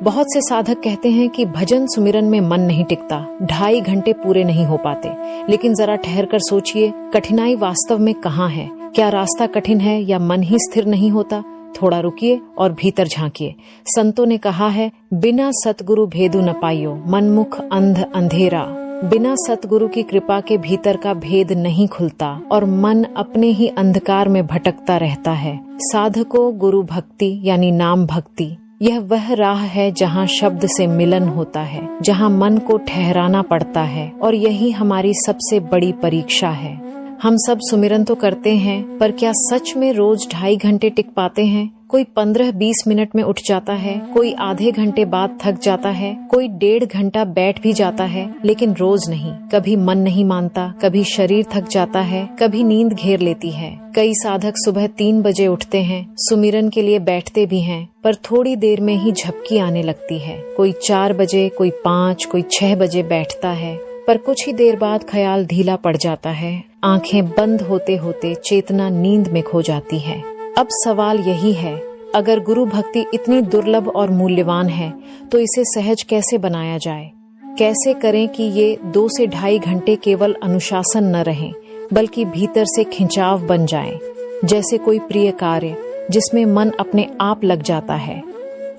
बहुत से साधक कहते हैं कि भजन सुमिरन में मन नहीं टिकता, 2.5 घंटे पूरे नहीं हो पाते। लेकिन जरा ठहर कर सोचिए, कठिनाई वास्तव में कहाँ है? क्या रास्ता कठिन है या मन ही स्थिर नहीं होता? थोड़ा रुकिए और भीतर झांकिए। संतों ने कहा है, बिना सतगुरु भेदु न पाइयो, मनमुख अंध अंधेरा। बिना सतगुरु की कृपा के भीतर का भेद नहीं खुलता और मन अपने ही अंधकार में भटकता रहता है। साधको गुरु भक्ति यानी नाम भक्ति, यह वह राह है जहाँ शब्द से मिलन होता है, जहाँ मन को ठहराना पड़ता है, और यही हमारी सबसे बड़ी परीक्षा है। हम सब सुमिरन तो करते हैं, पर क्या सच में रोज 2.5 घंटे टिक पाते हैं? कोई 15-20 मिनट में उठ जाता है, कोई आधे घंटे बाद थक जाता है, कोई 1.5 घंटा बैठ भी जाता है, लेकिन रोज नहीं। कभी मन नहीं मानता, कभी शरीर थक जाता है, कभी नींद घेर लेती है। कई साधक सुबह 3 बजे उठते हैं, सुमिरन के लिए बैठते भी हैं, पर थोड़ी देर में ही झपकी आने लगती है। कोई 4 बजे, कोई 5, कोई 6 बजे बैठता है, पर कुछ ही देर बाद ख्याल ढीला पड़ जाता है। आंखें बंद होते होते चेतना नींद में खो जाती है। अब सवाल यही है, अगर गुरु भक्ति इतनी दुर्लभ और मूल्यवान है, तो इसे सहज कैसे बनाया जाए? कैसे करें कि ये 2 से 2.5 घंटे केवल अनुशासन न रहें, बल्कि भीतर से खिंचाव बन जाएं, जैसे कोई प्रिय कार्य जिसमें मन अपने आप लग जाता है।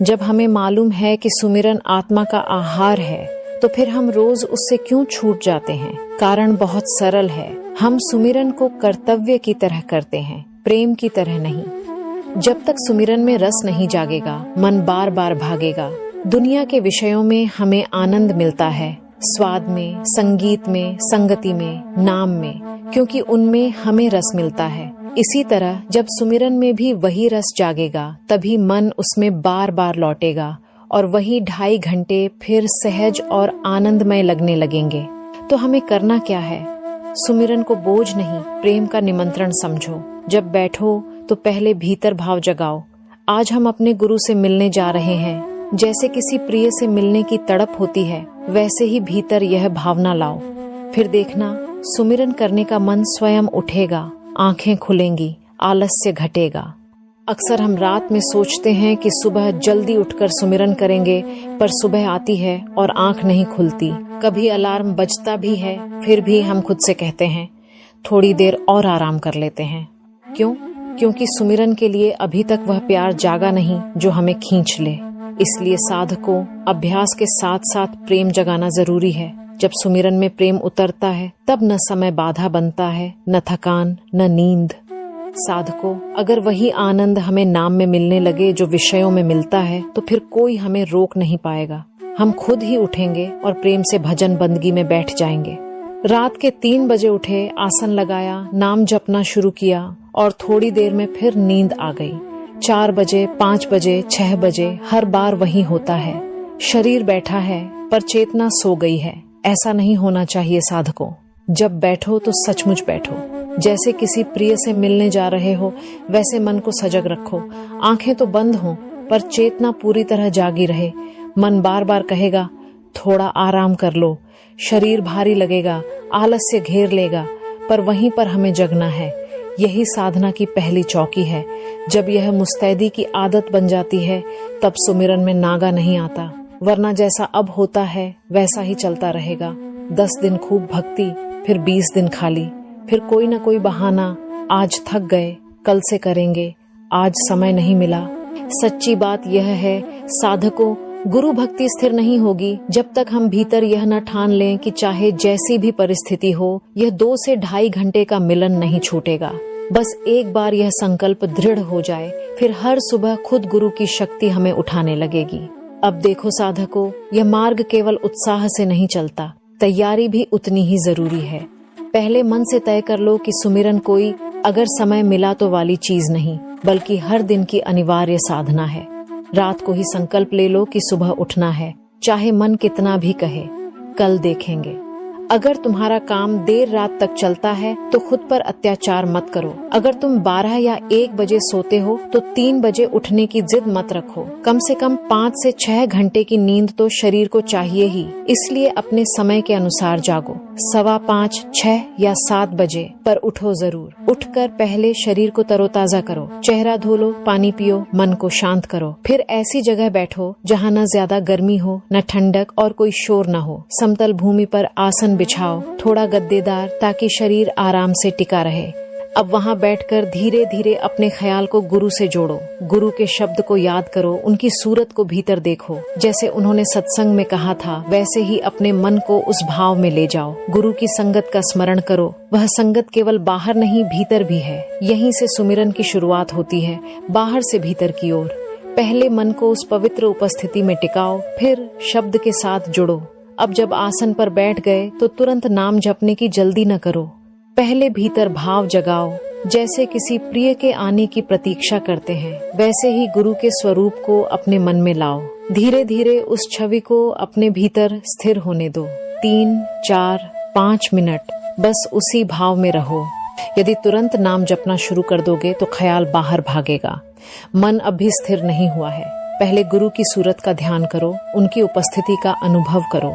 जब हमें मालूम है कि सुमिरन आत्मा का आहार है, तो फिर हम रोज उससे क्यों छूट जाते हैं? कारण बहुत सरल है, हम सुमिरन को कर्तव्य की तरह करते हैं, प्रेम की तरह नहीं। जब तक सुमिरन में रस नहीं जागेगा, मन बार बार भागेगा। दुनिया के विषयों में हमें आनंद मिलता है, स्वाद में, संगीत में, संगति में, नाम में, क्योंकि उनमें हमें रस मिलता है। इसी तरह जब सुमिरन में भी वही रस जागेगा, तभी मन उसमें बार बार लौटेगा और वही 2.5 घंटे फिर सहज और आनंदमय लगने लगेंगे। तो हमें करना क्या है? सुमिरन को बोझ नहीं, प्रेम का निमंत्रण समझो। जब बैठो तो पहले भीतर भाव जगाओ, आज हम अपने गुरु से मिलने जा रहे हैं। जैसे किसी प्रिय से मिलने की तड़प होती है, वैसे ही भीतर यह भावना लाओ। फिर देखना, सुमिरन करने का मन स्वयं उठेगा, आंखें खुलेंगी, आलस्य घटेगा। अक्सर हम रात में सोचते हैं कि सुबह जल्दी उठकर सुमिरन करेंगे, पर सुबह आती है और आंख नहीं खुलती। कभी अलार्म बजता भी है, फिर भी हम खुद से कहते हैं थोड़ी देर और आराम कर लेते हैं। क्यों? क्योंकि सुमिरन के लिए अभी तक वह प्यार जागा नहीं जो हमें खींच ले। इसलिए साधकों, अभ्यास के साथ साथ प्रेम जगाना जरूरी है। जब सुमिरन में प्रेम उतरता है, तब न समय बाधा बनता है, न थकान, न नींद। साधकों, अगर वही आनंद हमें नाम में मिलने लगे जो विषयों में मिलता है, तो फिर कोई हमें रोक नहीं पाएगा। हम खुद ही उठेंगे और प्रेम से भजन बंदगी में बैठ जाएंगे। रात के 3 बजे उठे, आसन लगाया, नाम जपना शुरू किया और थोड़ी देर में फिर नींद आ गई। 4 बजे, 5 बजे, 6 बजे, हर बार वही होता है। शरीर बैठा है पर चेतना सो गई है। ऐसा नहीं होना चाहिए साधकों। जब बैठो तो सचमुच बैठो, जैसे किसी प्रिय से मिलने जा रहे हो, वैसे मन को सजग रखो। आंखें तो बंद हो, पर चेतना पूरी तरह जागी रहे। मन बार बार कहेगा थोड़ा आराम कर लो, शरीर भारी लगेगा, आलस्य घेर लेगा, पर वहीं पर हमें जगना है। यही साधना की पहली चौकी है। जब यह मुस्तैदी की आदत बन जाती है, तब सुमिरन में नागा नहीं आता, वरना जैसा अब होता है वैसा ही चलता रहेगा। 10 दिन खूब भक्ति, फिर 20 दिन खाली, फिर कोई न कोई बहाना, आज थक गए, कल से करेंगे, आज समय नहीं मिला। सच्ची बात यह है साधकों, गुरु भक्ति स्थिर नहीं होगी जब तक हम भीतर यह न ठान लें कि चाहे जैसी भी परिस्थिति हो, यह 2 से 2.5 घंटे का मिलन नहीं छूटेगा। बस एक बार यह संकल्प दृढ़ हो जाए, फिर हर सुबह खुद गुरु की शक्ति हमें उठाने लगेगी। अब देखो साधकों, यह मार्ग केवल उत्साह से नहीं चलता, तैयारी भी उतनी ही जरूरी है। पहले मन से तय कर लो कि सुमिरन कोई अगर समय मिला तो वाली चीज नहीं, बल्कि हर दिन की अनिवार्य साधना है। रात को ही संकल्प ले लो कि सुबह उठना है, चाहे मन कितना भी कहे, कल देखेंगे। अगर तुम्हारा काम देर रात तक चलता है तो खुद पर अत्याचार मत करो। अगर तुम 12 या 1 बजे सोते हो तो 3 बजे उठने की जिद मत रखो। कम से कम 5 से 6 घंटे की नींद तो शरीर को चाहिए ही, इसलिए अपने समय के अनुसार जागो। 5:15, 6 या 7 बजे पर उठो जरूर। उठकर पहले शरीर को तरोताजा करो, चेहरा धो लो, पानी पियो, मन को शांत करो। फिर ऐसी जगह बैठो जहाँ न ज्यादा गर्मी हो न ठंडक और कोई शोर न हो। समतल भूमि पर आसन बिछाओ, थोड़ा गद्देदार, ताकि शरीर आराम से टिका रहे। अब वहाँ बैठकर धीरे धीरे अपने ख्याल को गुरु से जोड़ो। गुरु के शब्द को याद करो, उनकी सूरत को भीतर देखो। जैसे उन्होंने सत्संग में कहा था वैसे ही अपने मन को उस भाव में ले जाओ। गुरु की संगत का स्मरण करो। वह संगत केवल बाहर नहीं, भीतर भी है। यहीं से सुमिरन की शुरुआत होती है, बाहर से भीतर की ओर। पहले मन को उस पवित्र उपस्थिति में टिकाओ, फिर शब्द के साथ जुड़ो। अब जब आसन पर बैठ गए तो तुरंत नाम जपने की जल्दी न करो। पहले भीतर भाव जगाओ, जैसे किसी प्रिय के आने की प्रतीक्षा करते हैं। वैसे ही गुरु के स्वरूप को अपने मन में लाओ। धीरे धीरे उस छवि को अपने भीतर स्थिर होने दो। 3, 4, 5 मिनट बस उसी भाव में रहो। यदि तुरंत नाम जपना शुरू कर दोगे तो ख्याल बाहर भागेगा। मन अब भी स्थिर नहीं हुआ है। पहले गुरु की सूरत का ध्यान करो, उनकी उपस्थिति का अनुभव करो।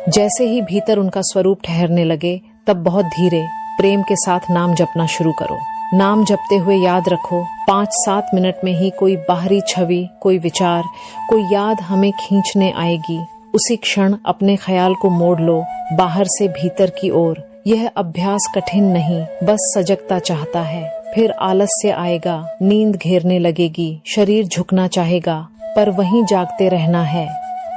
जैसे ही भीतर उनका स्वरूप ठहरने लगे तब बहुत धीरे प्रेम के साथ नाम जपना शुरू करो। नाम जपते हुए याद रखो 5-7 मिनट में ही कोई बाहरी छवि, कोई विचार, कोई याद हमें खींचने आएगी। उसी क्षण अपने ख्याल को मोड़ लो बाहर से भीतर की ओर। यह अभ्यास कठिन नहीं, बस सजगता चाहता है। फिर आलस्य आएगा, नींद घेरने लगेगी, शरीर झुकना चाहेगा, पर वहीं जागते रहना है।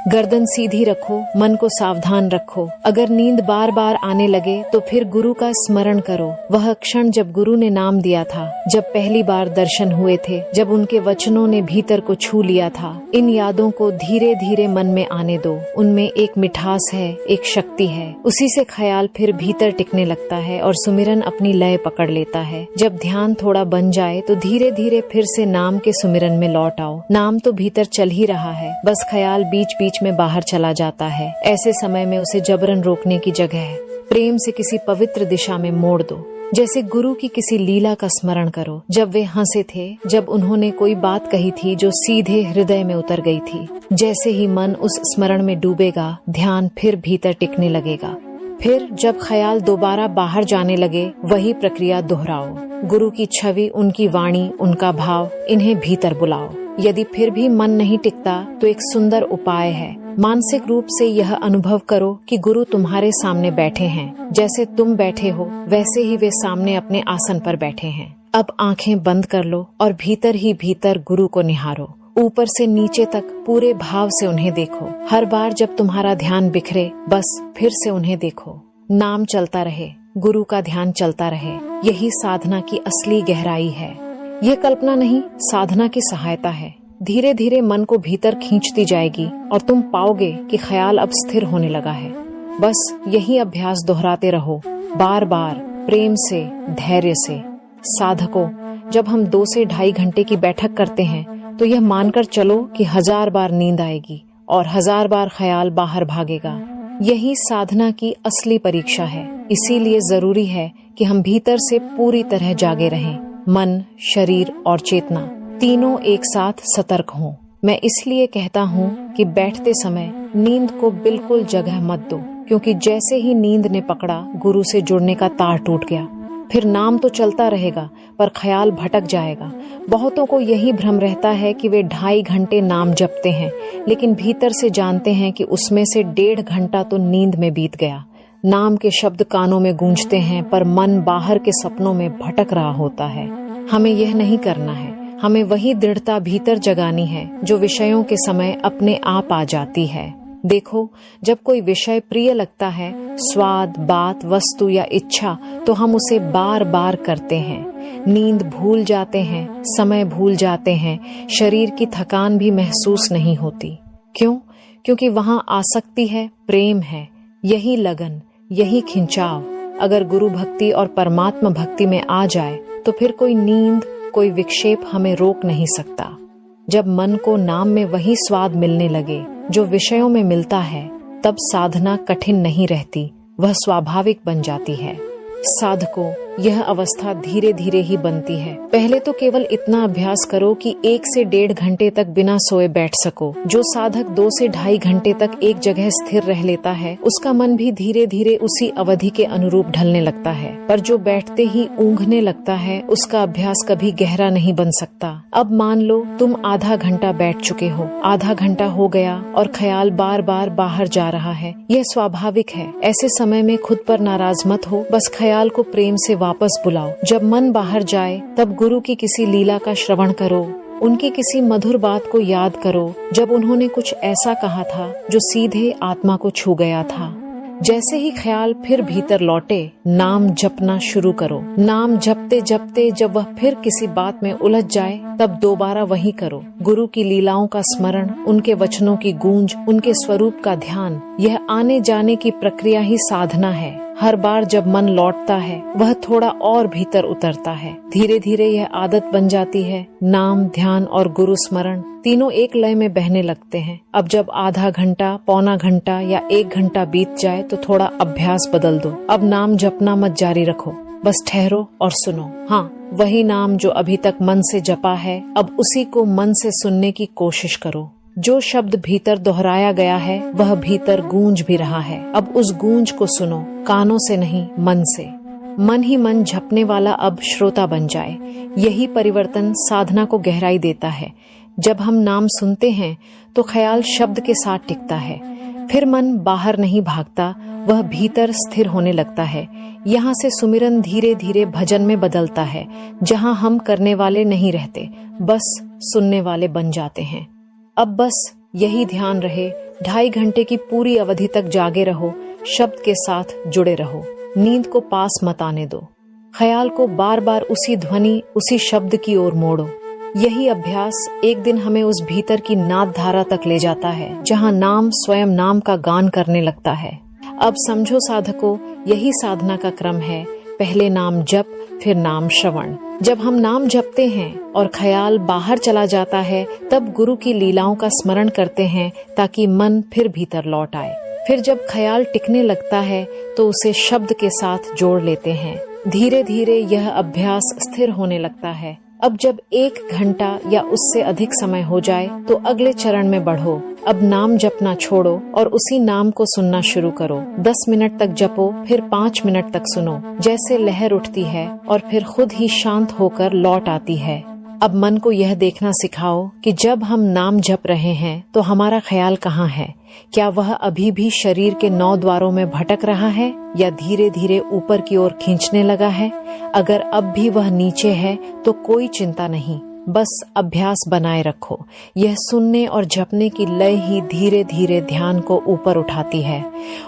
गर्दन सीधी रखो, मन को सावधान रखो। अगर नींद बार बार आने लगे तो फिर गुरु का स्मरण करो। वह क्षण जब गुरु ने नाम दिया था, जब पहली बार दर्शन हुए थे, जब उनके वचनों ने भीतर को छू लिया था। इन यादों को धीरे धीरे मन में आने दो। उनमें एक मिठास है, एक शक्ति है। उसी से ख्याल फिर भीतर टिकने लगता है और सुमिरन अपनी लय पकड़ लेता है। जब ध्यान थोड़ा बन जाए तो धीरे धीरे फिर से नाम के सुमिरन में लौट आओ। नाम तो भीतर चल ही रहा है, बस ख्याल बीच बीच में बाहर चला जाता है। ऐसे समय में उसे जबरन रोकने की जगह है। प्रेम से किसी पवित्र दिशा में मोड़ दो। जैसे गुरु की किसी लीला का स्मरण करो, जब वे हंसे थे, जब उन्होंने कोई बात कही थी जो सीधे हृदय में उतर गई थी। जैसे ही मन उस स्मरण में डूबेगा, ध्यान फिर भीतर टिकने लगेगा। फिर जब ख्याल दोबारा बाहर जाने लगे, वही प्रक्रिया दोहराओ। गुरु की छवि, उनकी वाणी, उनका भाव, इन्हें भीतर बुलाओ। यदि फिर भी मन नहीं टिकता तो एक सुंदर उपाय है। मानसिक रूप से यह अनुभव करो कि गुरु तुम्हारे सामने बैठे हैं। जैसे तुम बैठे हो वैसे ही वे सामने अपने आसन पर बैठे हैं। अब आंखें बंद कर लो और भीतर ही भीतर गुरु को निहारो। ऊपर से नीचे तक पूरे भाव से उन्हें देखो। हर बार जब तुम्हारा ध्यान बिखरे, बस फिर से उन्हें देखो। नाम चलता रहे, गुरु का ध्यान चलता रहे। यही साधना की असली गहराई है। ये कल्पना नहीं, साधना की सहायता है। धीरे धीरे मन को भीतर खींचती जाएगी और तुम पाओगे कि ख्याल अब स्थिर होने लगा है। बस यही अभ्यास दोहराते रहो, बार बार, प्रेम से, धैर्य से। साधकों, जब हम 2 से 2.5 घंटे की बैठक करते हैं तो यह मानकर चलो कि 1000 बार नींद आएगी और 1000 बार ख्याल बाहर भागेगा। यही साधना की असली परीक्षा है। इसीलिए जरूरी है कि हम भीतर से पूरी तरह जागे रहें। मन, शरीर और चेतना तीनों एक साथ सतर्क हों। मैं इसलिए कहता हूँ कि बैठते समय नींद को बिल्कुल जगह मत दो, क्योंकि जैसे ही नींद ने पकड़ा, गुरु से जुड़ने का तार टूट गया। फिर नाम तो चलता रहेगा पर ख्याल भटक जाएगा। बहुतों को यही भ्रम रहता है कि वे 2.5 घंटे नाम जपते हैं, लेकिन भीतर से जानते हैं कि उसमें से 1.5 घंटा तो नींद में बीत गया। नाम के शब्द कानों में गूंजते हैं पर मन बाहर के सपनों में भटक रहा होता है। हमें यह नहीं करना है। हमें वही दृढ़ता भीतर जगानी है जो विषयों के समय अपने आप आ जाती है। देखो, जब कोई विषय प्रिय लगता है, स्वाद, बात, वस्तु या इच्छा, तो हम उसे बार बार करते हैं। नींद भूल जाते हैं, समय भूल जाते हैं, शरीर की थकान भी महसूस नहीं होती। क्यों? क्योंकि वहाँ आसक्ति है, प्रेम है, यही लगन, यही खिंचाव। अगर गुरु भक्ति और परमात्मा भक्ति में आ जाए तो फिर कोई नींद, कोई विक्षेप हमें रोक नहीं सकता। जब मन को नाम में वही स्वाद मिलने लगे जो विषयों में मिलता है, तब साधना कठिन नहीं रहती, वह स्वाभाविक बन जाती है। साधकों, यह अवस्था धीरे धीरे ही बनती है। पहले तो केवल इतना अभ्यास करो कि 1 से 1.5 घंटे तक बिना सोए बैठ सको। जो साधक 2 से 2.5 घंटे तक एक जगह स्थिर रह लेता है, उसका मन भी धीरे धीरे उसी अवधि के अनुरूप ढलने लगता है। पर जो बैठते ही ऊँघने लगता है, उसका अभ्यास कभी गहरा नहीं बन सकता। अब मान लो तुम आधा घंटा बैठ चुके हो, आधा घंटा हो गया और ख्याल बार बार बाहर जा रहा है। यह स्वाभाविक है। ऐसे समय में खुद पर नाराज मत हो, बस ख्याल को प्रेम से वापस बुलाओ। जब मन बाहर जाए तब गुरु की किसी लीला का श्रवण करो, उनकी किसी मधुर बात को याद करो जब उन्होंने कुछ ऐसा कहा था जो सीधे आत्मा को छू गया था। जैसे ही ख्याल फिर भीतर लौटे, नाम जपना शुरू करो। नाम जपते जपते जब वह फिर किसी बात में उलझ जाए, तब दोबारा वही करो। गुरु की लीलाओं का स्मरण, उनके वचनों की गूंज, उनके स्वरूप का ध्यान, यह आने जाने की प्रक्रिया ही साधना है। हर बार जब मन लौटता है, वह थोड़ा और भीतर उतरता है। धीरे धीरे यह आदत बन जाती है। नाम, ध्यान और गुरु स्मरण तीनों एक लय में बहने लगते हैं। अब जब आधा घंटा, पौना घंटा या 1 घंटा बीत जाए तो थोड़ा अभ्यास बदल दो। अब नाम जपना मत जारी रखो, बस ठहरो और सुनो। हाँ, वही नाम जो अभी तक मन से जपा है, अब उसी को मन से सुनने की कोशिश करो। जो शब्द भीतर दोहराया गया है, वह भीतर गूंज भी रहा है। अब उस गूंज को सुनो, कानों से नहीं, मन से। मन ही मन झपने वाला अब श्रोता बन जाए। यही परिवर्तन साधना को गहराई देता है। जब हम नाम सुनते हैं तो ख्याल शब्द के साथ टिकता है। फिर मन बाहर नहीं भागता, वह भीतर स्थिर होने लगता है। यहाँ से सुमिरन धीरे धीरे भजन में बदलता है, जहाँ हम करने वाले नहीं रहते, बस सुनने वाले बन जाते हैं। अब बस यही ध्यान रहे, 2.5 घंटे की पूरी अवधि तक जागे रहो, शब्द के साथ जुड़े रहो। नींद को पास मत आने दो। ख्याल को बार बार उसी ध्वनि, उसी शब्द की ओर मोड़ो। यही अभ्यास एक दिन हमें उस भीतर की नाद धारा तक ले जाता है, जहाँ नाम स्वयं नाम का गान करने लगता है। अब समझो साधकों, यही साधना का क्रम है। पहले नाम जप, फिर नाम श्रवण। जब हम नाम जपते हैं और ख्याल बाहर चला जाता है, तब गुरु की लीलाओं का स्मरण करते हैं ताकि मन फिर भीतर लौट आए। फिर जब ख्याल टिकने लगता है तो उसे शब्द के साथ जोड़ लेते हैं। धीरे धीरे यह अभ्यास स्थिर होने लगता है। अब जब 1 घंटा या उससे अधिक समय हो जाए तो अगले चरण में बढ़ो। अब नाम जपना छोड़ो और उसी नाम को सुनना शुरू करो। 10 मिनट तक जपो, फिर 5 मिनट तक सुनो, जैसे लहर उठती है और फिर खुद ही शांत होकर लौट आती है। अब मन को यह देखना सिखाओ कि जब हम नाम जप रहे हैं तो हमारा ख्याल कहाँ है। क्या वह अभी भी शरीर के 9 द्वारों में भटक रहा है या धीरे धीरे ऊपर की ओर खींचने लगा है? अगर अब भी वह नीचे है तो कोई चिंता नहीं, बस अभ्यास बनाए रखो। यह सुनने और जपने की लय ही धीरे धीरे ध्यान को ऊपर उठाती है।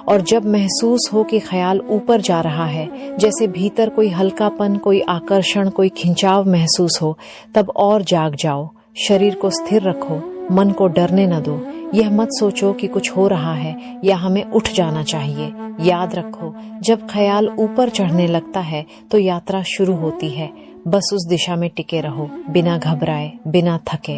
और जब महसूस हो कि ख्याल ऊपर जा रहा है, जैसे भीतर कोई हल्कापन, कोई आकर्षण, कोई खिंचाव महसूस हो, तब और जाग जाओ। शरीर को स्थिर रखो, मन को डरने न दो। यह मत सोचो कि कुछ हो रहा है या हमें उठ जाना चाहिए। याद रखो, जब ख्याल ऊपर चढ़ने लगता है तो यात्रा शुरू होती है। बस उस दिशा में टिके रहो, बिना घबराए, बिना थके।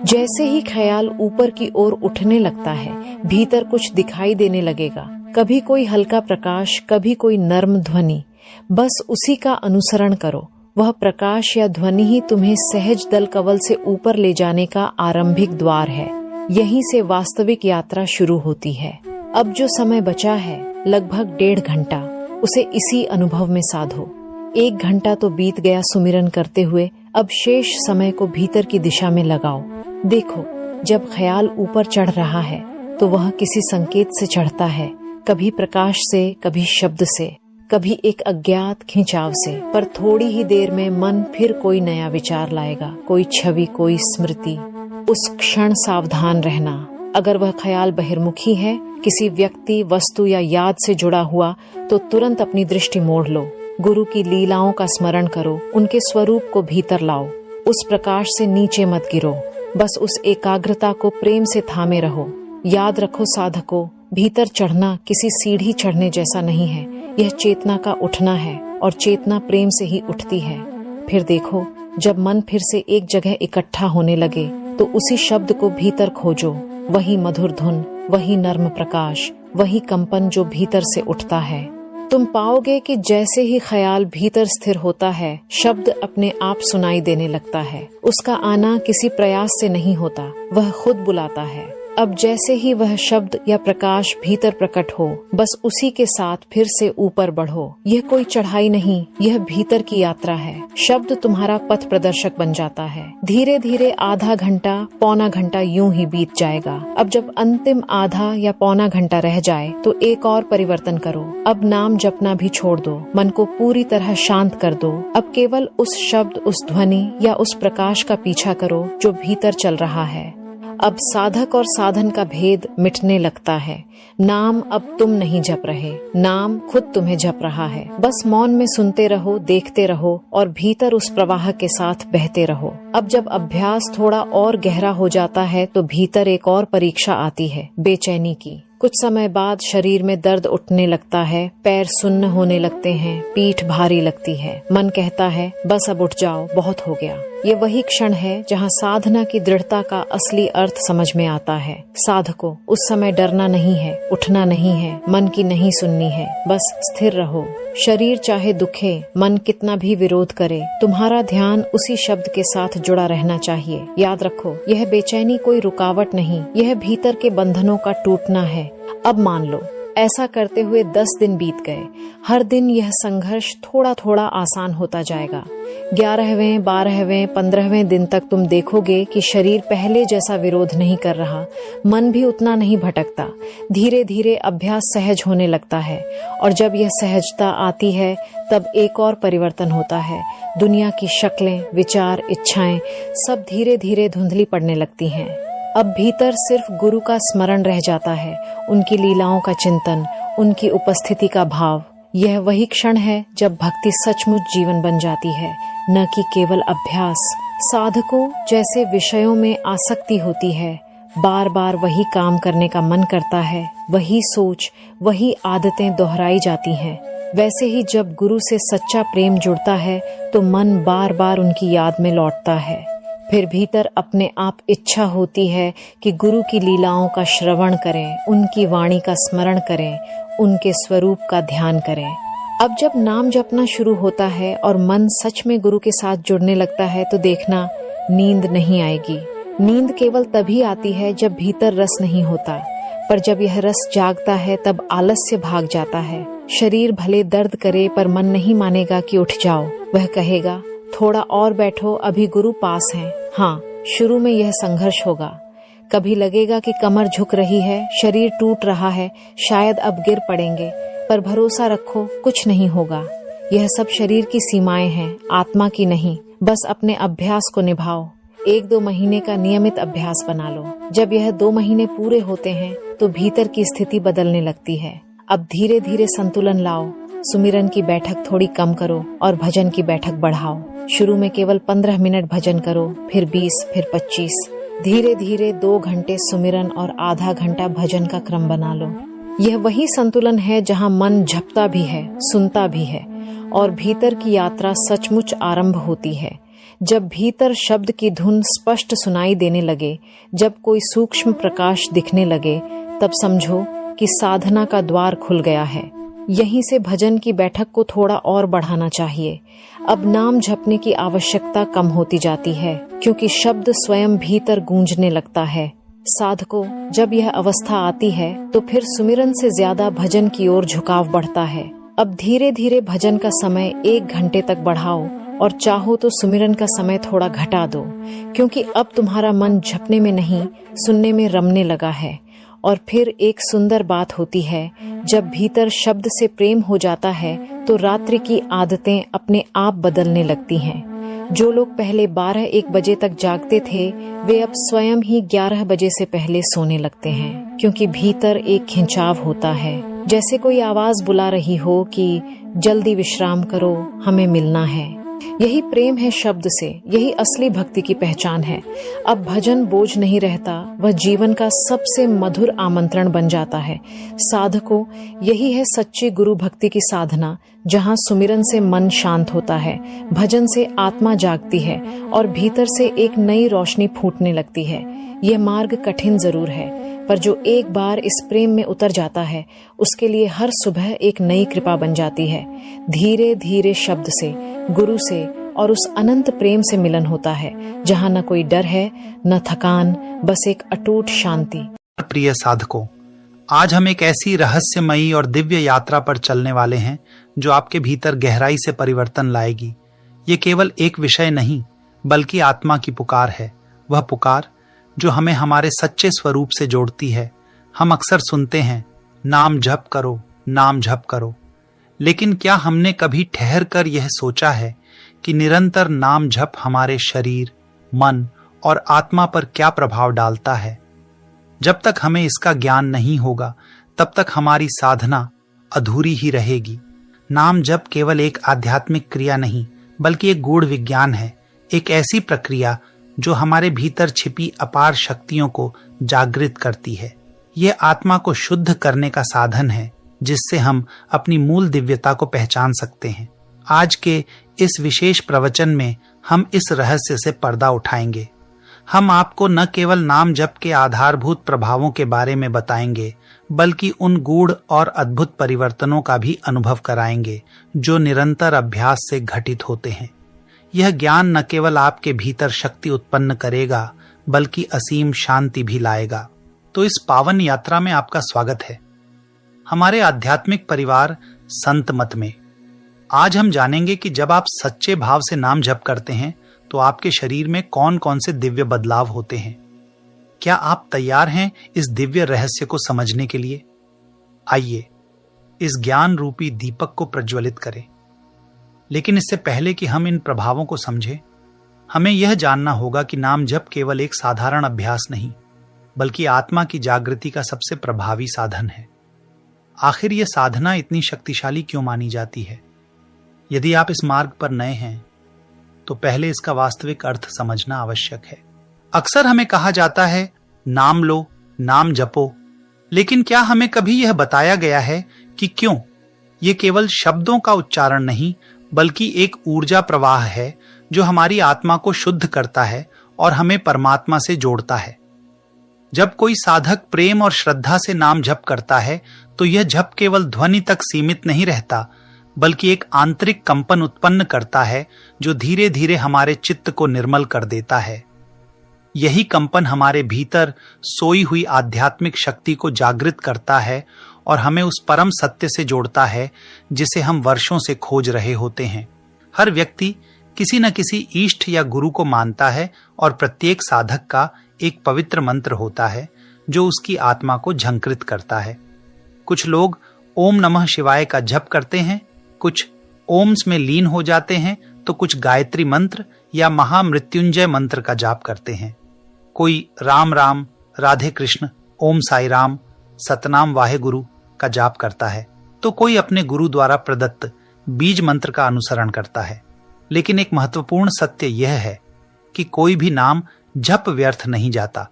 जैसे ही ख्याल ऊपर की ओर उठने लगता है, भीतर कुछ दिखाई देने लगेगा। कभी कोई हल्का प्रकाश, कभी कोई नर्म ध्वनि। बस उसी का अनुसरण करो। वह प्रकाश या ध्वनि ही तुम्हें सहज दल कवल से ऊपर ले जाने का आरंभिक द्वार है। यहीं से वास्तविक यात्रा शुरू होती है। अब जो समय बचा है, लगभग 1.5 घंटा, उसे इसी अनुभव में साधो। 1 घंटा तो बीत गया सुमिरन करते हुए, अब शेष समय को भीतर की दिशा में लगाओ। देखो, जब ख्याल ऊपर चढ़ रहा है तो वह किसी संकेत से चढ़ता है, कभी प्रकाश से, कभी शब्द से, कभी एक अज्ञात खिंचाव से। पर थोड़ी ही देर में मन फिर कोई नया विचार लाएगा, कोई छवि, कोई स्मृति। उस क्षण सावधान रहना। अगर वह ख्याल बहिर्मुखी है, किसी व्यक्ति, वस्तु या याद से जुड़ा हुआ, तो तुरंत अपनी दृष्टि मोड़ लो। गुरु की लीलाओं का स्मरण करो, उनके स्वरूप को भीतर लाओ। उस प्रकाश से नीचे मत गिरो, बस उस एकाग्रता को प्रेम से थामे रहो। याद रखो साधकों, भीतर चढ़ना किसी सीढ़ी चढ़ने जैसा नहीं है, यह चेतना का उठना है और चेतना प्रेम से ही उठती है। फिर देखो, जब मन फिर से एक जगह इकट्ठा होने लगे तो उसी शब्द को भीतर खोजो। वही मधुर धुन, वही नर्म प्रकाश, वही कंपन जो भीतर से उठता है। तुम पाओगे कि जैसे ही ख्याल भीतर स्थिर होता है, शब्द अपने आप सुनाई देने लगता है। उसका आना किसी प्रयास से नहीं होता, वह खुद बुलाता है। अब जैसे ही वह शब्द या प्रकाश भीतर प्रकट हो, बस उसी के साथ फिर से ऊपर बढ़ो। यह कोई चढ़ाई नहीं, यह भीतर की यात्रा है। शब्द तुम्हारा पथ प्रदर्शक बन जाता है। धीरे धीरे आधा घंटा, पौना घंटा यूं ही बीत जाएगा। अब जब अंतिम आधा या पौना घंटा रह जाए तो एक और परिवर्तन करो। अब नाम जपना भी छोड़ दो, मन को पूरी तरह शांत कर दो। अब केवल उस शब्द, उस ध्वनि या उस प्रकाश का पीछा करो जो भीतर चल रहा है। अब साधक और साधन का भेद मिटने लगता है। नाम अब तुम नहीं जप रहे, नाम खुद तुम्हें जप रहा है। बस मौन में सुनते रहो, देखते रहो और भीतर उस प्रवाह के साथ बहते रहो। अब जब अभ्यास थोड़ा और गहरा हो जाता है तो भीतर एक और परीक्षा आती है, बेचैनी की। कुछ समय बाद शरीर में दर्द उठने लगता है, पैर सुन्न होने लगते हैं, पीठ भारी लगती है। मन कहता है बस अब उठ जाओ, बहुत हो गया। ये वही क्षण है जहाँ साधना की दृढ़ता का असली अर्थ समझ में आता है। साधको, उस समय डरना नहीं है, उठना नहीं है, मन की नहीं सुननी है, बस स्थिर रहो। शरीर चाहे दुखे, मन कितना भी विरोध करे, तुम्हारा ध्यान उसी शब्द के साथ जुड़ा रहना चाहिए। याद रखो, यह बेचैनी कोई रुकावट नहीं, यह भीतर के बंधनों का टूटना है। अब मान लो, ऐसा करते हुए 10 दिन बीत गए। हर दिन यह संघर्ष थोड़ा थोड़ा आसान होता जाएगा। 11वें, 12वें, 15वें दिन तक तुम देखोगे कि शरीर पहले जैसा विरोध नहीं कर रहा, मन भी उतना नहीं भटकता। धीरे धीरे अभ्यास सहज होने लगता है और जब यह सहजता आती है तब एक और परिवर्तन होता है। दुनिया की शक्लें, विचार, इच्छाएं सब धीरे धीरे धुंधली पड़ने लगती हैं। अब भीतर सिर्फ गुरु का स्मरण रह जाता है, उनकी लीलाओं का चिंतन, उनकी उपस्थिति का भाव। यह वही क्षण है जब भक्ति सचमुच जीवन बन जाती है, न कि केवल अभ्यास। साधकों जैसे विषयों में आसक्ति होती है, बार बार वही काम करने का मन करता है, वही सोच, वही आदतें दोहराई जाती हैं। वैसे ही जब गुरु से सच्चा प्रेम जुड़ता है तो मन बार बार उनकी याद में लौटता है। फिर भीतर अपने आप इच्छा होती है कि गुरु की लीलाओं का श्रवण करें, उनकी वाणी का स्मरण करें, उनके स्वरूप का ध्यान करें। अब जब नाम जपना शुरू होता है और मन सच में गुरु के साथ जुड़ने लगता है तो देखना, नींद नहीं आएगी। नींद केवल तभी आती है जब भीतर रस नहीं होता, पर जब यह रस जागता है तब आलस्य भाग जाता है। शरीर भले दर्द करे पर मन नहीं मानेगा कि उठ जाओ। वह कहेगा थोड़ा और बैठो, अभी गुरु पास हैं। हाँ, शुरू में यह संघर्ष होगा। कभी लगेगा कि कमर झुक रही है, शरीर टूट रहा है, शायद अब गिर पड़ेंगे, पर भरोसा रखो, कुछ नहीं होगा। यह सब शरीर की सीमाएं हैं, आत्मा की नहीं। बस अपने अभ्यास को निभाओ। 1-2 महीने का नियमित अभ्यास बना लो। जब यह 2 महीने पूरे होते हैं तो भीतर की स्थिति बदलने लगती है। अब धीरे धीरे संतुलन लाओ। सुमिरन की बैठक थोड़ी कम करो और भजन की बैठक बढ़ाओ। शुरू में केवल 15 मिनट भजन करो, फिर 20, फिर 25। धीरे धीरे 2 घंटे सुमिरन और आधा घंटा भजन का क्रम बना लो। यह वही संतुलन है जहाँ मन झपता भी है, सुनता भी है और भीतर की यात्रा सचमुच आरंभ होती है। जब भीतर शब्द की धुन स्पष्ट सुनाई देने लगे, जब कोई सूक्ष्म प्रकाश दिखने लगे, तब समझो कि साधना का द्वार खुल गया है। यहीं से भजन की बैठक को थोड़ा और बढ़ाना चाहिए। अब नाम जपने की आवश्यकता कम होती जाती है, क्योंकि शब्द स्वयं भीतर गूंजने लगता है। साधकों, जब यह अवस्था आती है तो फिर सुमिरन से ज्यादा भजन की ओर झुकाव बढ़ता है। अब धीरे धीरे भजन का समय 1 घंटे तक बढ़ाओ और चाहो तो सुमिरन का समय थोड़ा घटा दो, क्योंकि अब तुम्हारा मन जपने में नहीं, सुनने में रमने लगा है। और फिर एक सुंदर बात होती है, जब भीतर शब्द से प्रेम हो जाता है तो रात्रि की आदतें अपने आप बदलने लगती हैं। जो लोग पहले 12-1 बजे तक जागते थे, वे अब स्वयं ही 11 बजे से पहले सोने लगते हैं, क्योंकि भीतर एक खिंचाव होता है, जैसे कोई आवाज बुला रही हो कि जल्दी विश्राम करो, हमें मिलना है। यही प्रेम है शब्द से, यही असली भक्ति की पहचान है। अब भजन बोझ नहीं रहता, वह जीवन का सबसे मधुर आमंत्रण बन जाता है। साधकों, यही है सच्ची गुरु भक्ति की साधना, जहाँ सुमिरन से मन शांत होता है, भजन से आत्मा जागती है और भीतर से एक नई रोशनी फूटने लगती है। यह मार्ग कठिन जरूर है, पर जो एक बार इस प्रेम में उतर जाता है उसके लिए हर सुबह एक नई कृपा बन जाती है। धीरे धीरे शब्द से, गुरु से और उस अनंत प्रेम से मिलन होता है, जहाँ न कोई डर है न थकान, बस एक अटूट शांति। प्रिय साधकों, आज हम एक ऐसी रहस्यमयी और दिव्य यात्रा पर चलने वाले हैं जो आपके भीतर गहराई से परिवर्तन लाएगी। ये केवल एक विषय नहीं बल्कि आत्मा की पुकार है, वह पुकार जो हमें हमारे सच्चे स्वरूप से जोड़ती है। हम अक्सर सुनते हैं, नाम जप करो, नाम जप करो, लेकिन क्या हमने कभी ठहर कर यह सोचा है कि निरंतर नाम जप हमारे शरीर, मन और आत्मा पर क्या प्रभाव डालता है? जब तक हमें इसका ज्ञान नहीं होगा तब तक हमारी साधना अधूरी ही रहेगी। नाम जप केवल एक आध्यात्मिक क्रिया नहीं बल्कि एक गूढ़ विज्ञान है, एक ऐसी प्रक्रिया जो हमारे भीतर छिपी अपार शक्तियों को जागृत करती है। यह आत्मा को शुद्ध करने का साधन है जिससे हम अपनी मूल दिव्यता को पहचान सकते हैं। आज के इस विशेष प्रवचन में हम इस रहस्य से पर्दा उठाएंगे। हम आपको न केवल नाम जप के आधारभूत प्रभावों के बारे में बताएंगे बल्कि उन गूढ़ और अद्भुत परिवर्तनों का भी अनुभव कराएंगे जो निरंतर अभ्यास से घटित होते हैं। यह ज्ञान न केवल आपके भीतर शक्ति उत्पन्न करेगा बल्कि असीम शांति भी लाएगा। तो इस पावन यात्रा में आपका स्वागत है हमारे आध्यात्मिक परिवार संत मत में। आज हम जानेंगे कि जब आप सच्चे भाव से नाम जप करते हैं तो आपके शरीर में कौन कौन से दिव्य बदलाव होते हैं। क्या आप तैयार हैं इस दिव्य रहस्य को समझने के लिए? आइए इस ज्ञान रूपी दीपक को प्रज्वलित करें। लेकिन इससे पहले कि हम इन प्रभावों को समझें, हमें यह जानना होगा कि नाम जप केवल एक साधारण अभ्यास नहीं बल्कि आत्मा की जागृति का सबसे प्रभावी साधन है। आखिर यह साधना इतनी शक्तिशाली क्यों मानी जाती है? यदि आप इस मार्ग पर नए हैं तो पहले इसका वास्तविक अर्थ समझना आवश्यक है। अक्सर हमें कहा जाता है, नाम लो, नाम जपो, लेकिन क्या हमें कभी यह बताया गया है कि क्यों? ये केवल शब्दों का उच्चारण नहीं बल्कि एक ऊर्जा प्रवाह है जो हमारी आत्मा को शुद्ध करता है और हमें परमात्मा से जोड़ता है। जब कोई साधक प्रेम और श्रद्धा से नाम जप करता है तो यह जप केवल ध्वनि तक सीमित नहीं रहता बल्कि एक आंतरिक कंपन उत्पन्न करता है जो धीरे धीरे हमारे चित्त को निर्मल कर देता है। यही कंपन हमारे भीतर सोई हुई आध्यात्मिक शक्ति को जागृत करता है और हमें उस परम सत्य से जोड़ता है जिसे हम वर्षों से खोज रहे होते हैं। हर व्यक्ति किसी न किसी इष्ट या गुरु को मानता है और प्रत्येक साधक का एक पवित्र मंत्र होता है जो उसकी आत्मा को झंकृत करता है। कुछ लोग ओम नमः शिवाय का जप करते हैं, कुछ ओम्स में लीन हो जाते हैं तो कुछ गायत्री मंत्र या महामृत्युंजय मंत्र का जाप करते हैं। कोई राम राम, राधे कृष्ण, ओम साई राम, सतनाम वाहे गुरु का जाप करता है तो कोई अपने गुरु द्वारा प्रदत्त बीज मंत्र का अनुसरण करता है। लेकिन एक महत्वपूर्ण सत्य यह है कि कोई भी नाम जप व्यर्थ नहीं जाता।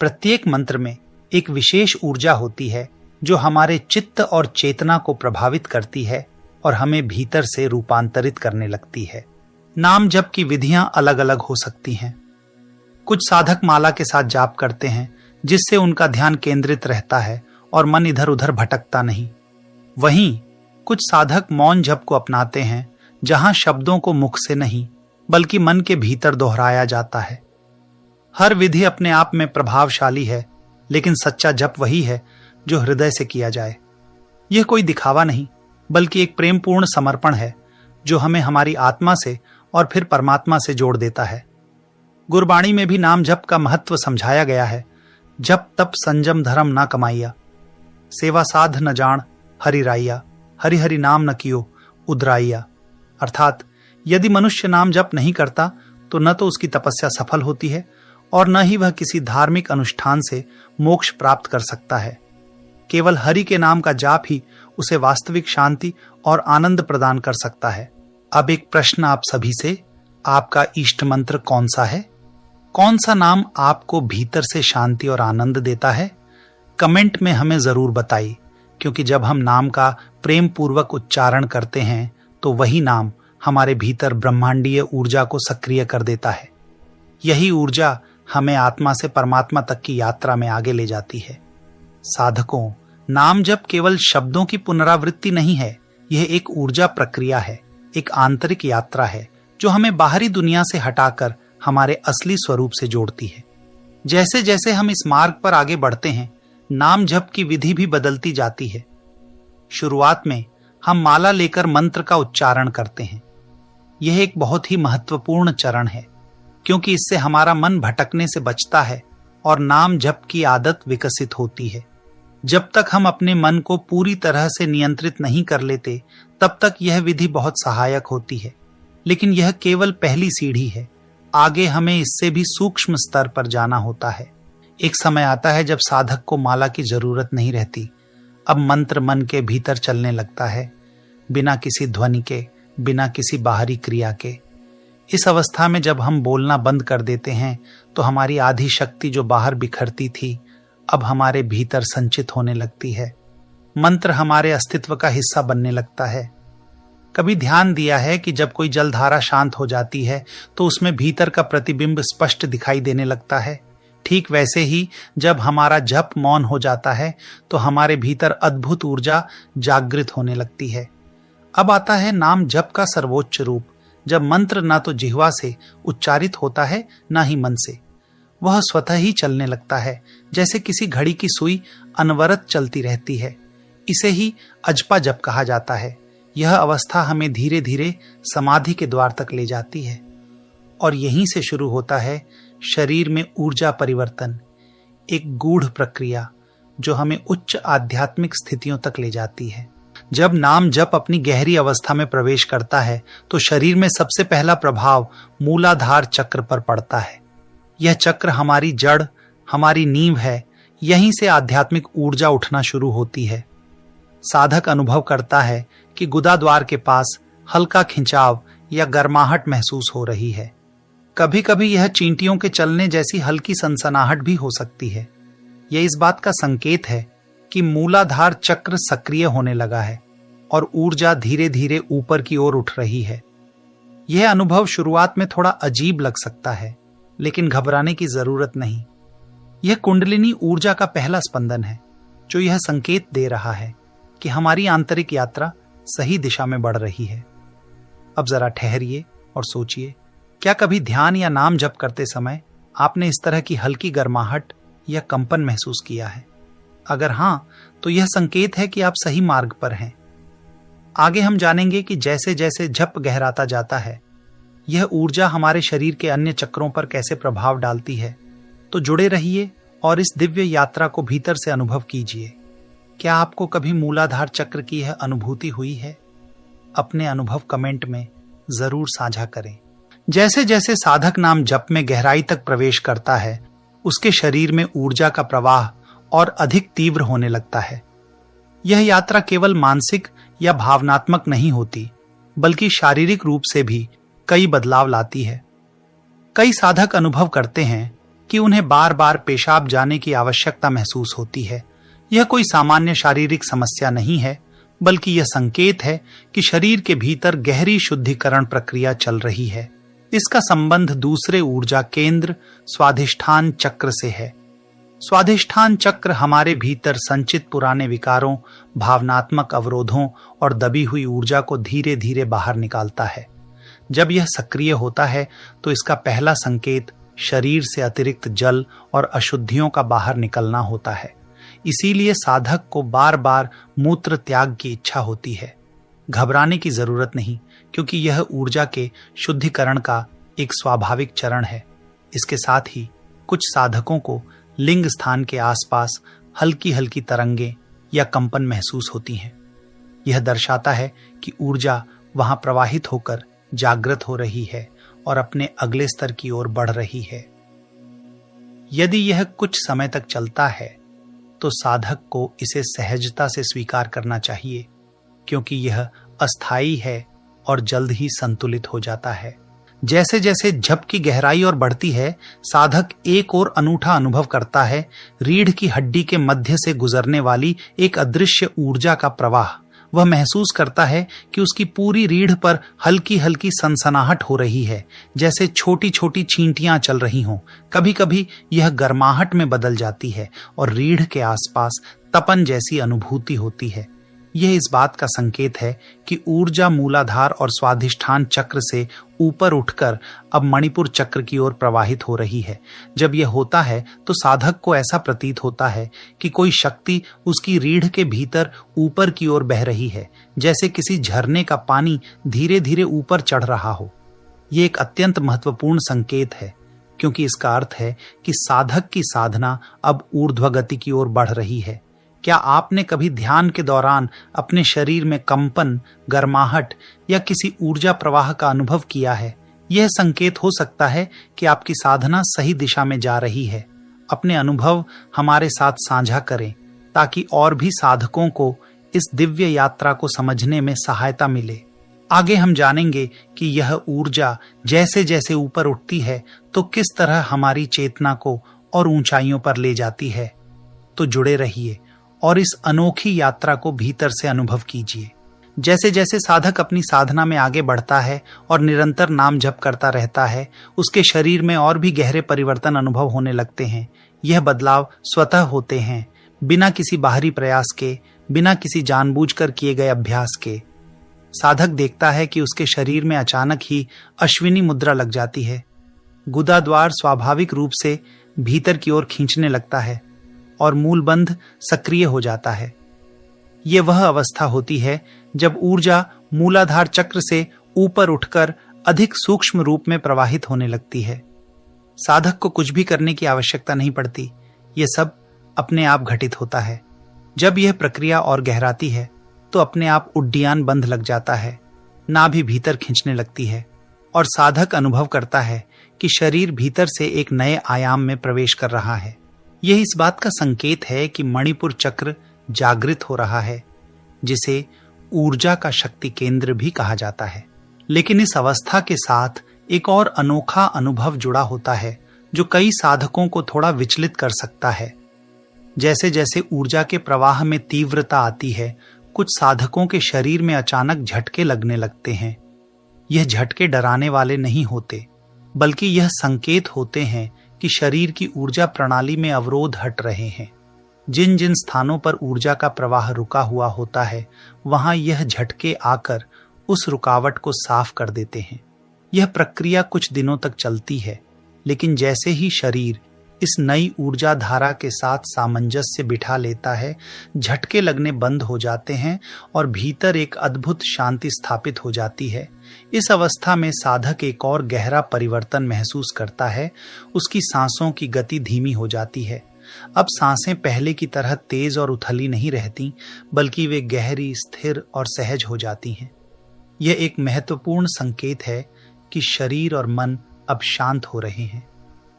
प्रत्येक मंत्र में एक विशेष ऊर्जा होती है जो हमारे चित्त और चेतना को प्रभावित करती है और हमें भीतर से रूपांतरित करने लगती है। नाम जप की विधियां अलग अलग हो सकती हैं। कुछ साधक माला के साथ जाप करते हैं जिससे उनका ध्यान केंद्रित रहता है और मन इधर उधर भटकता नहीं। वहीं कुछ साधक मौन जप को अपनाते हैं जहां शब्दों को मुख से नहीं बल्कि मन के भीतर दोहराया जाता है। हर विधि अपने आप में प्रभावशाली है, लेकिन सच्चा जप वही है जो हृदय से किया जाए। यह कोई दिखावा नहीं बल्कि एक प्रेमपूर्ण समर्पण है जो हमें हमारी आत्मा से और फिर परमात्मा से जोड़ देता है। गुरबाणी में भी नाम जप का महत्व समझाया गया है। जप तप संजम धर्म ना कमाइया, सेवा साध न जान हरि राइया, हरि हरि नाम न कियो उदराइया। अर्थात यदि मनुष्य नाम जप नहीं करता तो न तो उसकी तपस्या सफल होती है और न ही वह किसी धार्मिक अनुष्ठान से मोक्ष प्राप्त कर सकता है। केवल हरि के नाम का जाप ही उसे वास्तविक शांति और आनंद प्रदान कर सकता है। अब एक प्रश्न आप सभी से, आपका इष्ट मंत्र कौन सा है? कौन सा नाम आपको भीतर से शांति और आनंद देता है? कमेंट में हमें जरूर बताइए, क्योंकि जब हम नाम का प्रेम पूर्वक उच्चारण करते हैं तो वही नाम हमारे भीतर ब्रह्मांडीय ऊर्जा को सक्रिय कर देता है। यही ऊर्जा हमें आत्मा से परमात्मा तक की यात्रा में आगे ले जाती है। साधकों, नाम जप केवल शब्दों की पुनरावृत्ति नहीं है, यह एक ऊर्जा प्रक्रिया है, एक आंतरिक यात्रा है जो हमें बाहरी दुनिया से हटाकर हमारे असली स्वरूप से जोड़ती है। जैसे जैसे हम इस मार्ग पर आगे बढ़ते हैं, नाम जप की विधि भी बदलती जाती है। शुरुआत में हम माला लेकर मंत्र का उच्चारण करते हैं। यह एक बहुत ही महत्वपूर्ण चरण है, क्योंकि इससे हमारा मन भटकने से बचता है और नाम जप की आदत विकसित होती है। जब तक हम अपने मन को पूरी तरह से नियंत्रित नहीं कर लेते, तब तक यह विधि बहुत सहायक होती है, लेकिन यह केवल पहली सीढ़ी है। आगे हमें इससे भी सूक्ष्म स्तर पर जाना होता है। एक समय आता है जब साधक को माला की जरूरत नहीं रहती। अब मंत्र मन के भीतर चलने लगता है, बिना किसी ध्वनि के, बिना किसी बाहरी क्रिया के। इस अवस्था में जब हम बोलना बंद कर देते हैं, तो हमारी आधी शक्ति जो बाहर बिखरती थी, अब हमारे भीतर संचित होने लगती है। मंत्र हमारे अस्तित्व का हिस्सा बनने लगता है। कभी ध्यान दिया है कि जब कोई जलधारा शांत हो जाती है, तो उसमें भीतर का प्रतिबिंब स्पष्ट दिखाई देने लगता है। ठीक वैसे ही जब हमारा जप मौन हो जाता है, तो हमारे भीतर अद्भुत ऊर्जा जागृत होने लगती है। अब आता है नाम जप का सर्वोच्च रूप, जब मंत्र ना तो जिह्वा से उच्चारित होता है, ना ही मन से। वह स्वतः ही चलने लगता है, जैसे किसी घड़ी की सुई अनवरत चलती रहती है। इसे ही अजपा जप कहा जाता है। यह अवस्था हमें धीरे धीरे समाधि के द्वार तक ले जाती है, और यहीं से शुरू होता है शरीर में ऊर्जा परिवर्तन, एक गूढ़ प्रक्रिया जो हमें उच्च आध्यात्मिक स्थितियों तक ले जाती है। जब नाम जप अपनी गहरी अवस्था में प्रवेश करता है, तो शरीर में सबसे पहला प्रभाव मूलाधार चक्र पर पड़ता है। यह चक्र हमारी जड़, हमारी नींव है। यहीं से आध्यात्मिक ऊर्जा उठना शुरू होती है। साधक अनुभव करता है कि गुदा द्वार के पास हल्का खिंचाव या गर्माहट महसूस हो रही है। कभी कभी यह चींटियों के चलने जैसी हल्की सनसनाहट भी हो सकती है। यह इस बात का संकेत है कि मूलाधार चक्र सक्रिय होने लगा है और ऊर्जा धीरे धीरे ऊपर की ओर उठ रही है। यह अनुभव शुरुआत में थोड़ा अजीब लग सकता है, लेकिन घबराने की जरूरत नहीं। यह कुंडलिनी ऊर्जा का पहला स्पंदन है, जो यह संकेत दे रहा है कि हमारी आंतरिक यात्रा सही दिशा में बढ़ रही है। अब जरा ठहरिए और सोचिए, क्या कभी ध्यान या नाम जप करते समय आपने इस तरह की हल्की गर्माहट या कंपन महसूस किया है? अगर हां, तो यह संकेत है कि आप सही मार्ग पर हैं। आगे हम जानेंगे कि जैसे जैसे जप गहराता जाता है, यह ऊर्जा हमारे शरीर के अन्य चक्रों पर कैसे प्रभाव डालती है। तो जुड़े रहिए और इस दिव्य यात्रा को भीतर से अनुभव कीजिए। क्या आपको कभी मूलाधार चक्र की यह अनुभूति हुई है? अपने अनुभव कमेंट में जरूर साझा करें। जैसे जैसे साधक नाम जप में गहराई तक प्रवेश करता है, उसके शरीर में ऊर्जा का प्रवाह और अधिक तीव्र होने लगता है। यह यात्रा केवल मानसिक या भावनात्मक नहीं होती, बल्कि शारीरिक रूप से भी कई बदलाव लाती है। कई साधक अनुभव करते हैं कि उन्हें बार बार पेशाब जाने की आवश्यकता महसूस होती है। यह कोई सामान्य शारीरिक समस्या नहीं है, बल्कि यह संकेत है कि शरीर के भीतर गहरी शुद्धिकरण प्रक्रिया चल रही है। इसका संबंध दूसरे ऊर्जा केंद्र स्वाधिष्ठान चक्र से है। स्वाधिष्ठान चक्र हमारे भीतर संचित पुराने विकारों, भावनात्मक अवरोधों और दबी हुई ऊर्जा को धीरे धीरे बाहर निकालता है। जब यह सक्रिय होता है, तो इसका पहला संकेत शरीर से अतिरिक्त जल और अशुद्धियों का बाहर निकलना होता है। इसीलिए साधक को बार बार मूत्र त्याग की इच्छा होती है। घबराने की जरूरत नहीं, क्योंकि यह ऊर्जा के शुद्धिकरण का एक स्वाभाविक चरण है। इसके साथ ही कुछ साधकों को लिंग स्थान के आसपास हल्की हल्की तरंगें या कंपन महसूस होती हैं। यह दर्शाता है कि ऊर्जा वहां प्रवाहित होकर जागृत हो रही है और अपने अगले स्तर की ओर बढ़ रही है। यदि यह कुछ समय तक चलता है, तो साधक को इसे सहजता से स्वीकार करना चाहिए, क्योंकि यह अस्थायी है और जल्द ही संतुलित हो जाता है। जैसे जैसे जप की गहराई और बढ़ती है, साधक एक और अनूठा अनुभव करता है। रीढ़ की हड्डी के मध्य से गुजरने वाली एक अदृश्य ऊर्जा का प्रवाह वह महसूस करता है कि उसकी पूरी रीढ़ पर हल्की हल्की सनसनाहट हो रही है, जैसे छोटी छोटी चींटियां चल रही हों। कभी कभी यह गर्माहट में बदल जाती है और रीढ़ के आसपास तपन जैसी अनुभूति होती है। यह इस बात का संकेत है कि ऊर्जा मूलाधार और स्वाधिष्ठान चक्र से ऊपर उठकर अब मणिपुर चक्र की ओर प्रवाहित हो रही है। जब यह होता है तो साधक को ऐसा प्रतीत होता है कि कोई शक्ति उसकी रीढ़ के भीतर ऊपर की ओर बह रही है, जैसे किसी झरने का पानी धीरे धीरे ऊपर चढ़ रहा हो। यह एक अत्यंत महत्वपूर्ण संकेत है, क्योंकि इसका अर्थ है कि साधक की साधना अब ऊर्ध्वगति की ओर बढ़ रही है। क्या आपने कभी ध्यान के दौरान अपने शरीर में कंपन, गर्माहट या किसी ऊर्जा प्रवाह का अनुभव किया है? यह संकेत हो सकता है कि आपकी साधना सही दिशा में जा रही है। अपने अनुभव हमारे साथ साझा करें ताकि और भी साधकों को इस दिव्य यात्रा को समझने में सहायता मिले। आगे हम जानेंगे कि यह ऊर्जा जैसे जैसे ऊपर उठती है तो किस तरह हमारी चेतना को और ऊंचाइयों पर ले जाती है। तो जुड़े रहिए और इस अनोखी यात्रा को भीतर से अनुभव कीजिए। जैसे जैसे साधक अपनी साधना में आगे बढ़ता है और निरंतर नाम जप करता रहता है, उसके शरीर में और भी गहरे परिवर्तन अनुभव होने लगते हैं। यह बदलाव स्वतः होते हैं, बिना किसी बाहरी प्रयास के, बिना किसी जानबूझकर किए गए अभ्यास के। साधक देखता है कि उसके शरीर में अचानक ही अश्विनी मुद्रा लग जाती है। गुदा द्वार स्वाभाविक रूप से भीतर की ओर खींचने लगता है और मूलबंध सक्रिय हो जाता है। यह वह अवस्था होती है जब ऊर्जा मूलाधार चक्र से ऊपर उठकर अधिक सूक्ष्म रूप में प्रवाहित होने लगती है। साधक को कुछ भी करने की आवश्यकता नहीं पड़ती, यह सब अपने आप घटित होता है। जब यह प्रक्रिया और गहराती है तो अपने आप उड्डयन बंध लग जाता है, नाभि भीतर खींचने लगती है और साधक अनुभव करता है कि शरीर भीतर से एक नए आयाम में प्रवेश कर रहा है। यह इस बात का संकेत है कि मणिपुर चक्र जागृत हो रहा है, जिसे ऊर्जा का शक्ति केंद्र भी कहा जाता है। लेकिन इस अवस्था के साथ एक और अनोखा अनुभव जुड़ा होता है जो कई साधकों को थोड़ा विचलित कर सकता है। जैसे जैसे ऊर्जा के प्रवाह में तीव्रता आती है, कुछ साधकों के शरीर में अचानक झटके लगने लगते हैं। यह झटके डराने वाले नहीं होते, बल्कि यह संकेत होते हैं कि शरीर की ऊर्जा प्रणाली में अवरोध हट रहे हैं। जिन जिन स्थानों पर ऊर्जा का प्रवाह रुका हुआ होता है, वहां यह झटके आकर उस रुकावट को साफ कर देते हैं। यह प्रक्रिया कुछ दिनों तक चलती है, लेकिन जैसे ही शरीर इस नई ऊर्जा धारा के साथ सामंजस्य बिठा लेता है, झटके लगने बंद हो जाते हैं और भीतर एक अद्भुत शांति स्थापित हो जाती है। इस अवस्था में साधक एक और गहरा परिवर्तन महसूस करता है। उसकी सांसों की गति धीमी हो जाती है। अब सांसें पहले की तरह तेज और उथली नहीं रहती, बल्कि वे गहरी, स्थिर और सहज हो जाती हैं। यह एक महत्वपूर्ण संकेत है कि शरीर और मन अब शांत हो रहे हैं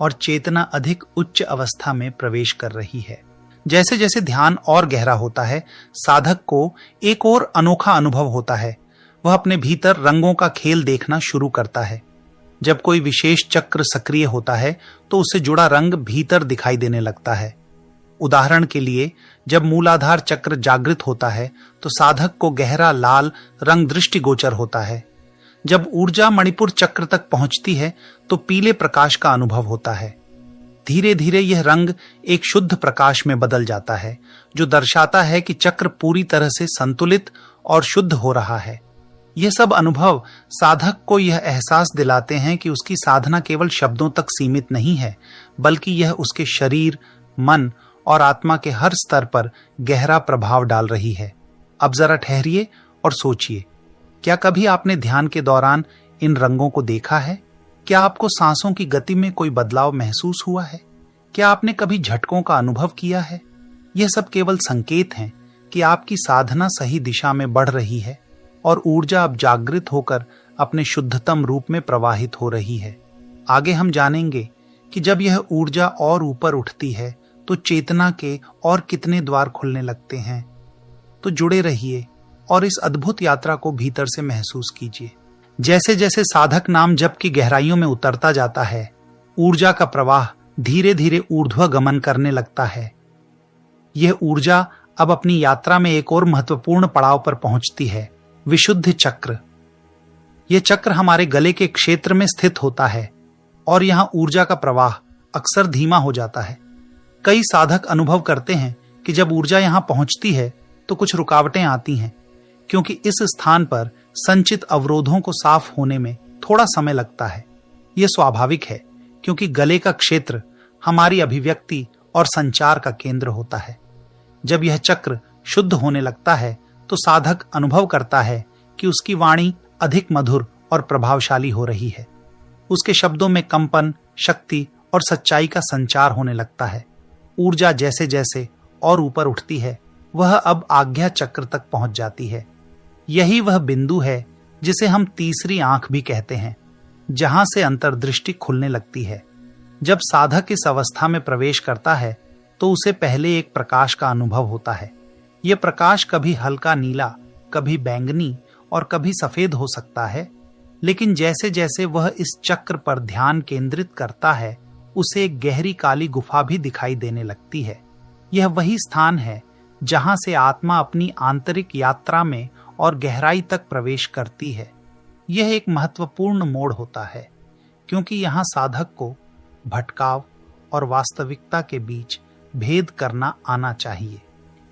और चेतना अधिक उच्च अवस्था में प्रवेश कर रही है। जैसे जैसे ध्यान और गहरा होता है, साधक को एक और अनोखा अनुभव होता है। वह अपने भीतर रंगों का खेल देखना शुरू करता है। जब कोई विशेष चक्र सक्रिय होता है तो उससे जुड़ा रंग भीतर दिखाई देने लगता है। उदाहरण के लिए, जब मूलाधार चक्र जागृत होता है तो साधक को गहरा लाल रंग दृष्टिगोचर होता है। जब ऊर्जा मणिपुर चक्र तक पहुंचती है तो पीले प्रकाश का अनुभव होता है। धीरे धीरे यह रंग एक शुद्ध प्रकाश में बदल जाता है, जो दर्शाता है कि चक्र पूरी तरह से संतुलित और शुद्ध हो रहा है। यह सब अनुभव साधक को यह एहसास दिलाते हैं कि उसकी साधना केवल शब्दों तक सीमित नहीं है, बल्कि यह उसके शरीर, मन और आत्मा के हर स्तर पर गहरा प्रभाव डाल रही है। अब जरा ठहरिए और सोचिए, क्या कभी आपने ध्यान के दौरान इन रंगों को देखा है? क्या आपको सांसों की गति में कोई बदलाव महसूस हुआ है? क्या आपने कभी झटकों का अनुभव किया है? यह सब केवल संकेत हैं कि आपकी साधना सही दिशा में बढ़ रही है और ऊर्जा अब जागृत होकर अपने शुद्धतम रूप में प्रवाहित हो रही है। आगे हम जानेंगे कि जब यह ऊर्जा और ऊपर उठती है तो चेतना के और कितने द्वार खुलने लगते हैं। तो जुड़े रहिए और इस अद्भुत यात्रा को भीतर से महसूस कीजिए। जैसे जैसे साधक नाम जप की गहराइयों में उतरता जाता है, ऊर्जा का प्रवाह धीरे धीरे ऊर्ध्व गमन करने लगता है। यह ऊर्जा अब अपनी यात्रा में एक और महत्वपूर्ण पड़ाव पर पहुंचती है, विशुद्ध चक्र। यह चक्र हमारे गले के क्षेत्र में स्थित होता है और यहां ऊर्जा का प्रवाह अक्सर धीमा हो जाता है। कई साधक अनुभव करते हैं कि जब ऊर्जा यहां पहुंचती है तो कुछ रुकावटें आती हैं, क्योंकि इस स्थान पर संचित अवरोधों को साफ होने में थोड़ा समय लगता है। यह स्वाभाविक है, क्योंकि गले का क्षेत्र हमारी अभिव्यक्ति और संचार का केंद्र होता है। जब यह चक्र शुद्ध होने लगता है तो साधक अनुभव करता है कि उसकी वाणी अधिक मधुर और प्रभावशाली हो रही है। उसके शब्दों में कंपन, शक्ति और सच्चाई का संचार होने लगता है। ऊर्जा जैसे जैसे और ऊपर उठती है, वह अब आज्ञा चक्र तक पहुंच जाती है। यही वह बिंदु है जिसे हम तीसरी आंख भी कहते हैं, जहां से अंतर्दृष्टि खुलने लगती है। जब साधक इस अवस्था में प्रवेश करता है तो उसे पहले एक प्रकाश का अनुभव होता है। यह प्रकाश कभी हल्का नीला, कभी बैंगनी और कभी सफेद हो सकता है, लेकिन जैसे जैसे वह इस चक्र पर ध्यान केंद्रित करता है, उसे एक गहरी काली गुफा भी दिखाई देने लगती है। यह वही स्थान है जहां से आत्मा अपनी आंतरिक यात्रा में और गहराई तक प्रवेश करती है। यह एक महत्वपूर्ण मोड़ होता है, क्योंकि यहां साधक को भटकाव और वास्तविकता के बीच भेद करना आना चाहिए।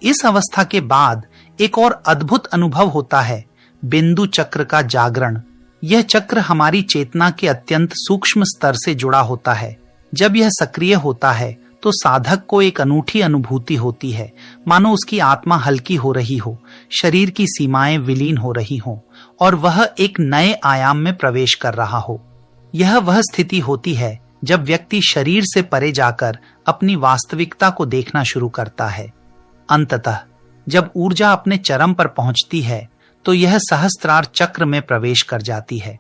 इस अवस्था के बाद एक और अद्भुत अनुभव होता है, बिंदु चक्र का जागरण। यह चक्र हमारी चेतना के अत्यंत सूक्ष्म स्तर से जुड़ा होता है। जब यह सक्रिय होता है तो साधक को एक अनूठी अनुभूति होती है, मानो उसकी आत्मा हल्की हो रही हो, शरीर की सीमाएं विलीन हो रही हों और वह एक नए आयाम में प्रवेश कर रहा हो। यह वह स्थिति होती है जब व्यक्ति शरीर से परे जाकर अपनी वास्तविकता को देखना शुरू करता है। अंततः जब ऊर्जा अपने चरम पर पहुंचती है तो यह सहस्त्रार चक्र में प्रवेश कर जाती है।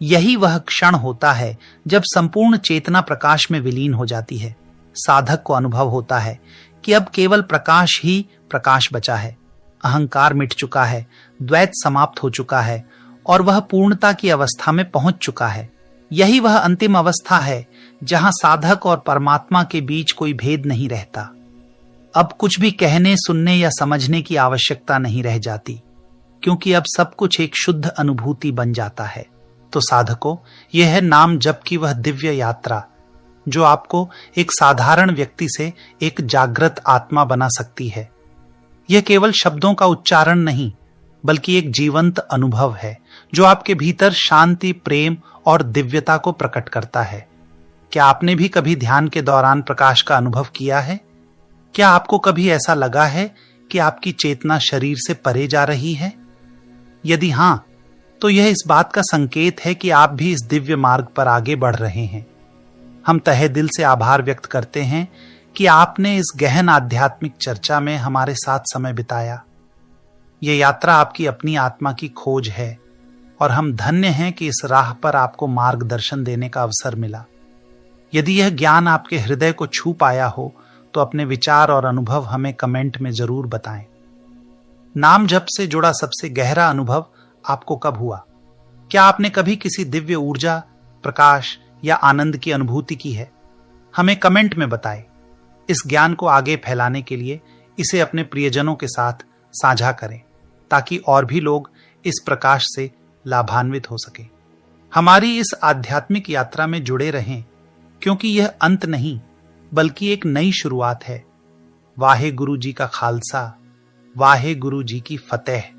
यही वह क्षण होता है जब संपूर्ण चेतना प्रकाश में विलीन हो जाती है। साधक को अनुभव होता है कि अब केवल प्रकाश ही प्रकाश बचा है। अहंकार मिट चुका है, द्वैत समाप्त हो चुका है और वह पूर्णता की अवस्था में पहुंच चुका है। यही वह अंतिम अवस्था है जहां साधक और परमात्मा के बीच कोई भेद नहीं रहता। अब कुछ भी कहने, सुनने या समझने की आवश्यकता नहीं रह जाती, क्योंकि अब सब कुछ एक शुद्ध अनुभूति बन जाता है। तो साधकों, यह है नाम जप की वह दिव्य यात्रा जो आपको एक साधारण व्यक्ति से एक जागृत आत्मा बना सकती है। यह केवल शब्दों का उच्चारण नहीं, बल्कि एक जीवंत अनुभव है जो आपके भीतर शांति, प्रेम और दिव्यता को प्रकट करता है। क्या आपने भी कभी ध्यान के दौरान प्रकाश का अनुभव किया है? क्या आपको कभी ऐसा लगा है कि आपकी चेतना शरीर से परे जा रही है? यदि हां, तो यह इस बात का संकेत है कि आप भी इस दिव्य मार्ग पर आगे बढ़ रहे हैं। हम तहे दिल से आभार व्यक्त करते हैं कि आपने इस गहन आध्यात्मिक चर्चा में हमारे साथ समय बिताया। यह यात्रा आपकी अपनी आत्मा की खोज है और हम धन्य हैं कि इस राह पर आपको मार्गदर्शन देने का अवसर मिला। यदि यह ज्ञान आपके हृदय को छू पाया हो तो अपने विचार और अनुभव हमें कमेंट में जरूर बताएं। नाम जप से जुड़ा सबसे गहरा अनुभव आपको कब हुआ? क्या आपने कभी किसी दिव्य ऊर्जा, प्रकाश या आनंद की अनुभूति की है? हमें कमेंट में बताएं। इस ज्ञान को आगे फैलाने के लिए इसे अपने प्रियजनों के साथ साझा करें, ताकि और भी लोग इस प्रकाश से लाभान्वित हो सके। हमारी इस आध्यात्मिक यात्रा में जुड़े रहें, क्योंकि यह अंत नहीं बल्कि एक नई शुरुआत है। वाहे गुरु जी का खालसा, वाहे गुरु जी की फतेह।